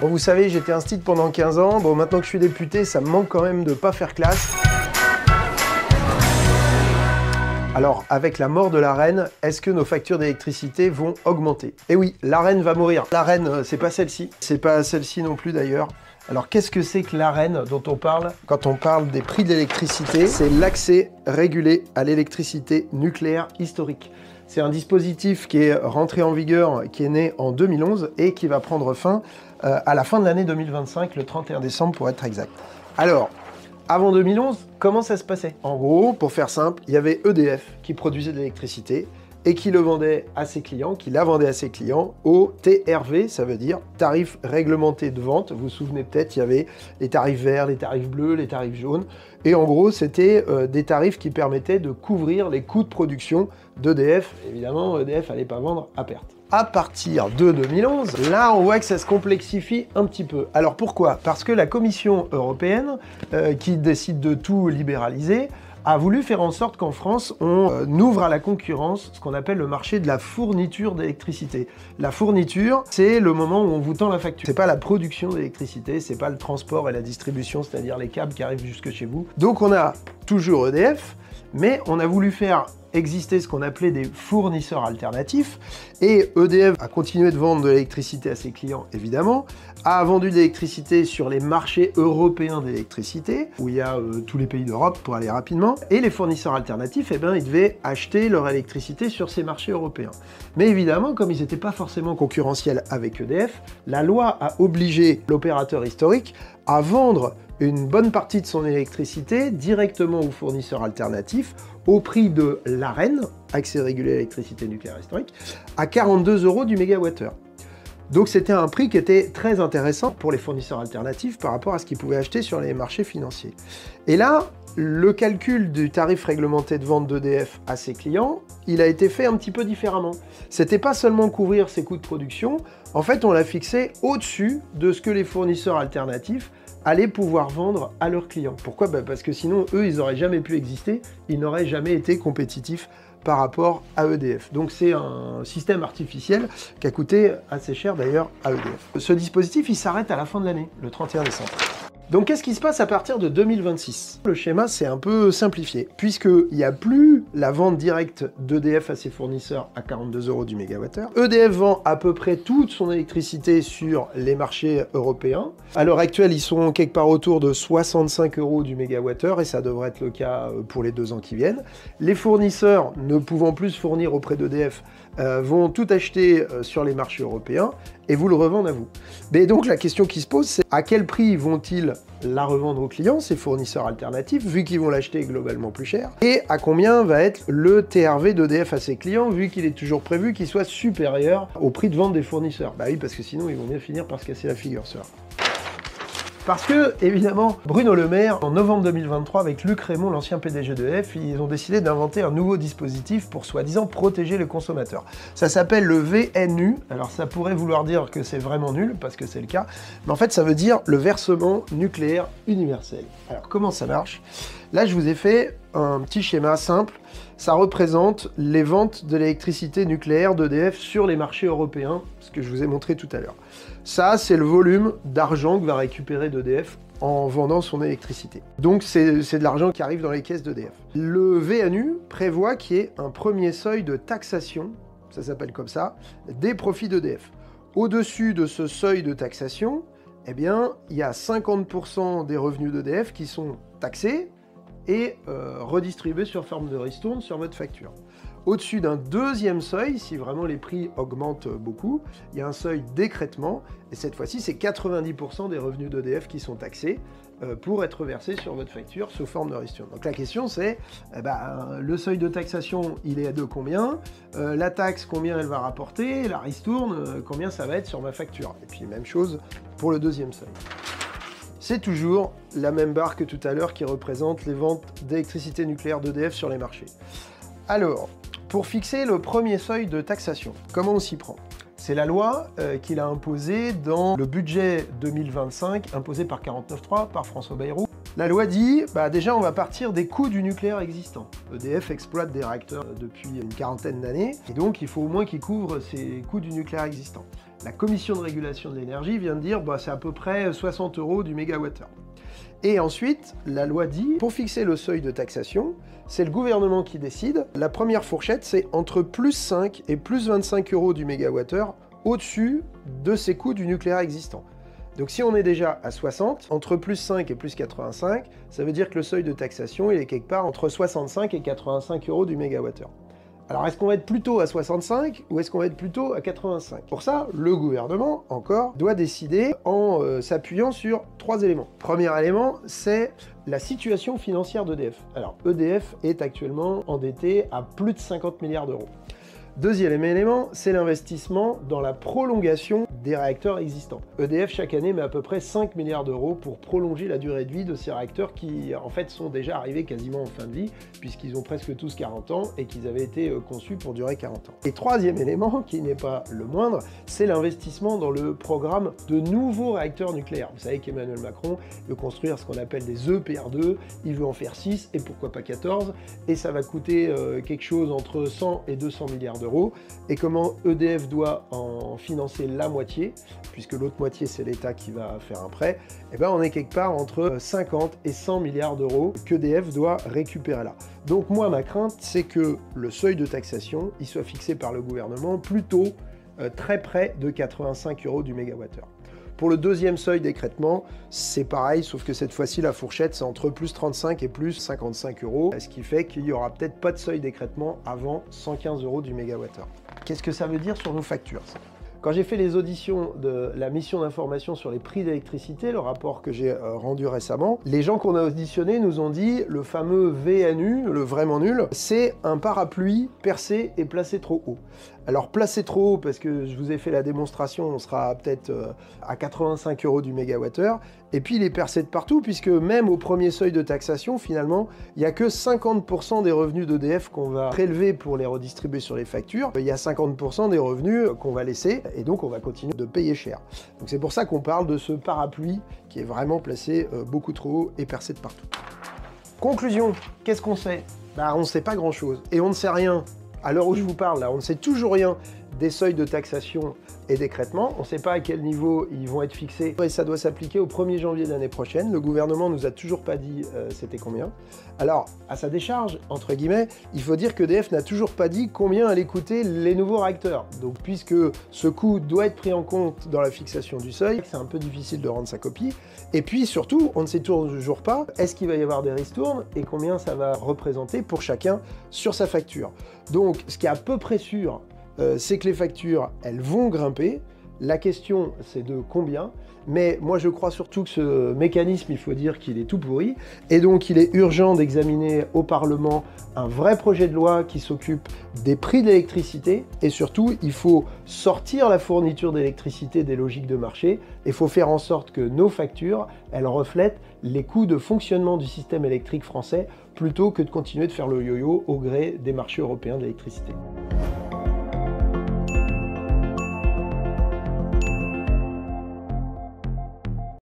Bon, vous savez, j'étais instit pendant 15 ans. Bon, maintenant que je suis député, ça me manque quand même de pas faire classe. Alors, avec la mort de la reine, est-ce que nos factures d'électricité vont augmenter? Eh oui, la reine va mourir. La reine, c'est pas celle-ci. C'est pas celle-ci non plus d'ailleurs. Alors, qu'est-ce que c'est que l'Arenh dont on parle quand on parle des prix de l'électricité? C'est l'accès régulé à l'électricité nucléaire historique. C'est un dispositif qui est rentré en vigueur, qui est né en 2011 et qui va prendre fin à la fin de l'année 2025, le 31 décembre pour être exact. Alors, avant 2011, comment ça se passait? En gros, pour faire simple, il y avait EDF qui produisait de l'électricité et qui le vendait à ses clients, qui la vendait à ses clients au TRV, ça veut dire tarif réglementé de vente. Vous vous souvenez peut-être, il y avait les tarifs verts, les tarifs bleus, les tarifs jaunes. Et en gros, c'était des tarifs qui permettaient de couvrir les coûts de production d'EDF. Évidemment, EDF n'allait pas vendre à perte. À partir de 2011, là, on voit que ça se complexifie un petit peu. Alors pourquoi? Parce que la Commission européenne, qui décide de tout libéraliser, a voulu faire en sorte qu'en France, on ouvre à la concurrence ce qu'on appelle le marché de la fourniture d'électricité. La fourniture, c'est le moment où on vous tend la facture. C'est pas la production d'électricité, c'est pas le transport et la distribution, c'est-à-dire les câbles qui arrivent jusque chez vous. Donc on a toujours EDF, mais on a voulu faire exister ce qu'on appelait des fournisseurs alternatifs, et EDF a continué de vendre de l'électricité à ses clients, évidemment, a vendu de l'électricité sur les marchés européens d'électricité, où il y a tous les pays d'Europe, pour aller rapidement, et les fournisseurs alternatifs, eh ben, ils devaient acheter leur électricité sur ces marchés européens. Mais évidemment, comme ils n'étaient pas forcément concurrentiels avec EDF, la loi a obligé l'opérateur historique à vendre une bonne partie de son électricité directement aux fournisseurs alternatifs au prix de l'Arenh, accès régulé à l'électricité nucléaire historique, à 42 € du mégawattheure. Donc c'était un prix qui était très intéressant pour les fournisseurs alternatifs par rapport à ce qu'ils pouvaient acheter sur les marchés financiers. Et là, le calcul du tarif réglementé de vente d'EDF à ses clients, il a été fait un petit peu différemment. C'était pas seulement couvrir ses coûts de production, en fait on l'a fixé au-dessus de ce que les fournisseurs alternatifs allaient pouvoir vendre à leurs clients. Pourquoi? Parce que sinon, eux, ils n'auraient jamais pu exister, ils n'auraient jamais été compétitifs par rapport à EDF. Donc c'est un système artificiel qui a coûté assez cher d'ailleurs à EDF. Ce dispositif, il s'arrête à la fin de l'année, le 31 décembre. Donc qu'est-ce qui se passe à partir de 2026? Le schéma c'est un peu simplifié, puisqu'il n'y a plus la vente directe d'EDF à ses fournisseurs à 42 € du mégawattheure. EDF vend à peu près toute son électricité sur les marchés européens. À l'heure actuelle, ils sont quelque part autour de 65 € du mégawattheure, et ça devrait être le cas pour les 2 ans qui viennent. Les fournisseurs, ne pouvant plus fournir auprès d'EDF, vont tout acheter sur les marchés européens et vous le revendre à vous. Mais donc la question qui se pose, c'est à quel prix vont-ils la revendre aux clients, ces fournisseurs alternatifs, vu qu'ils vont l'acheter globalement plus cher, et à combien va être le TRV d'EDF à ses clients, vu qu'il est toujours prévu qu'il soit supérieur au prix de vente des fournisseurs. Bah oui, parce que sinon ils vont bien finir par se casser la figure, ça. Parce que, évidemment, Bruno Le Maire, en novembre 2023, avec Luc Rémont, l'ancien PDG d'EDF, ils ont décidé d'inventer un nouveau dispositif pour soi-disant protéger les consommateurs. Ça s'appelle le VNU. Alors ça pourrait vouloir dire que c'est vraiment nul, parce que c'est le cas, mais en fait ça veut dire le versement nucléaire universel. Alors comment ça marche? Là je vous ai fait un petit schéma simple. Ça représente les ventes de l'électricité nucléaire d'EDF sur les marchés européens, ce que je vous ai montré tout à l'heure. Ça, c'est le volume d'argent que va récupérer d'EDF en vendant son électricité. Donc c'est de l'argent qui arrive dans les caisses d'EDF. Le VNU prévoit qu'il y ait un premier seuil de taxation, ça s'appelle comme ça, des profits d'EDF. Au-dessus de ce seuil de taxation, eh bien, il y a 50% des revenus d'EDF qui sont taxés et redistribués sur forme de ristourne sur votre facture. Au-dessus d'un deuxième seuil, si vraiment les prix augmentent beaucoup, il y a un seuil d'écrêtement, et cette fois-ci, c'est 90% des revenus d'EDF qui sont taxés pour être versés sur votre facture sous forme de ristourne. Donc la question c'est, le seuil de taxation, il est de combien? La taxe, combien elle va rapporter? La ristourne, combien ça va être sur ma facture? Et puis même chose pour le deuxième seuil. C'est toujours la même barre que tout à l'heure qui représente les ventes d'électricité nucléaire d'EDF sur les marchés. Alors, pour fixer le premier seuil de taxation, comment on s'y prend? C'est la loi qu'il a imposée dans le budget 2025, imposé par 49.3, par François Bayrou. La loi dit, déjà on va partir des coûts du nucléaire existant. EDF exploite des réacteurs depuis une quarantaine d'années, et donc il faut au moins qu'ils couvrent ces coûts du nucléaire existant. La commission de régulation de l'énergie vient de dire bah, c'est à peu près 60 € du mégawattheure. Et ensuite, la loi dit, pour fixer le seuil de taxation, c'est le gouvernement qui décide. La première fourchette, c'est entre plus 5 et plus 25 € du mégawattheure au-dessus de ces coûts du nucléaire existant. Donc si on est déjà à 60, entre plus 5 et plus 85, ça veut dire que le seuil de taxation, il est quelque part entre 65 et 85 € du mégawattheure. Alors est-ce qu'on va être plutôt à 65 ou est-ce qu'on va être plutôt à 85? Pour ça, le gouvernement, encore, doit décider en s'appuyant sur 3 éléments. Premier élément, c'est la situation financière d'EDF. Alors EDF est actuellement endetté à plus de 50 milliards d'euros. Deuxième élément, c'est l'investissement dans la prolongation des réacteurs existants. EDF, chaque année, met à peu près 5 milliards d'euros pour prolonger la durée de vie de ces réacteurs qui, en fait, sont déjà arrivés quasiment en fin de vie, puisqu'ils ont presque tous 40 ans et qu'ils avaient été conçus pour durer 40 ans. Et troisième élément, qui n'est pas le moindre, c'est l'investissement dans le programme de nouveaux réacteurs nucléaires. Vous savez qu'Emmanuel Macron veut construire ce qu'on appelle des EPR2, il veut en faire 6 et pourquoi pas 14, et ça va coûter quelque chose entre 100 et 200 milliards d'euros. Et comment EDF doit en financer la moitié, puisque l'autre moitié c'est l'État qui va faire un prêt, et ben on est quelque part entre 50 et 100 milliards d'euros qu'EDF doit récupérer là. Donc moi ma crainte c'est que le seuil de taxation il soit fixé par le gouvernement plutôt très près de 85 € du mégawattheure. Pour le deuxième seuil d'écrêtement, c'est pareil, sauf que cette fois-ci, la fourchette, c'est entre plus 35 et plus 55 €, ce qui fait qu'il n'y aura peut-être pas de seuil d'écrêtement avant 115 € du mégawattheure. Qu'est-ce que ça veut dire sur nos factures, ça ? Quand j'ai fait les auditions de la mission d'information sur les prix d'électricité, le rapport que j'ai rendu récemment, les gens qu'on a auditionnés nous ont dit le fameux VNU, le vraiment nul, c'est un parapluie percé et placé trop haut. Alors placé trop haut, parce que je vous ai fait la démonstration, on sera peut-être à 85 € du mégawattheure, et puis il est percé de partout, puisque même au premier seuil de taxation, finalement, il n'y a que 50% des revenus d'EDF qu'on va prélever pour les redistribuer sur les factures, il y a 50% des revenus qu'on va laisser, et donc on va continuer de payer cher. Donc c'est pour ça qu'on parle de ce parapluie qui est vraiment placé beaucoup trop haut et percé de partout. Conclusion, qu'est-ce qu'on sait? Bah, on ne sait pas grand-chose, et on ne sait rien. À l'heure où je vous parle, là, on ne sait toujours rien des seuils de taxation et d'écrêtement. On ne sait pas à quel niveau ils vont être fixés. Et ça doit s'appliquer au 1er janvier de l'année prochaine. Le gouvernement nous a toujours pas dit c'était combien. Alors, à sa décharge, entre guillemets, il faut dire qu'EDF n'a toujours pas dit combien allaient coûter les nouveaux réacteurs. Donc, puisque ce coût doit être pris en compte dans la fixation du seuil, c'est un peu difficile de rendre sa copie. Et puis, surtout, on ne sait toujours pas est-ce qu'il va y avoir des ristournes et combien ça va représenter pour chacun sur sa facture. Donc, ce qui est à peu près sûr, c'est que les factures, elles vont grimper. La question, c'est de combien. Mais moi, je crois surtout que ce mécanisme, il faut dire qu'il est tout pourri. Et donc, il est urgent d'examiner au Parlement un vrai projet de loi qui s'occupe des prix de l'électricité. Et surtout, il faut sortir la fourniture d'électricité des logiques de marché. Il faut faire en sorte que nos factures, elles reflètent les coûts de fonctionnement du système électrique français plutôt que de continuer de faire le yo-yo au gré des marchés européens d'électricité.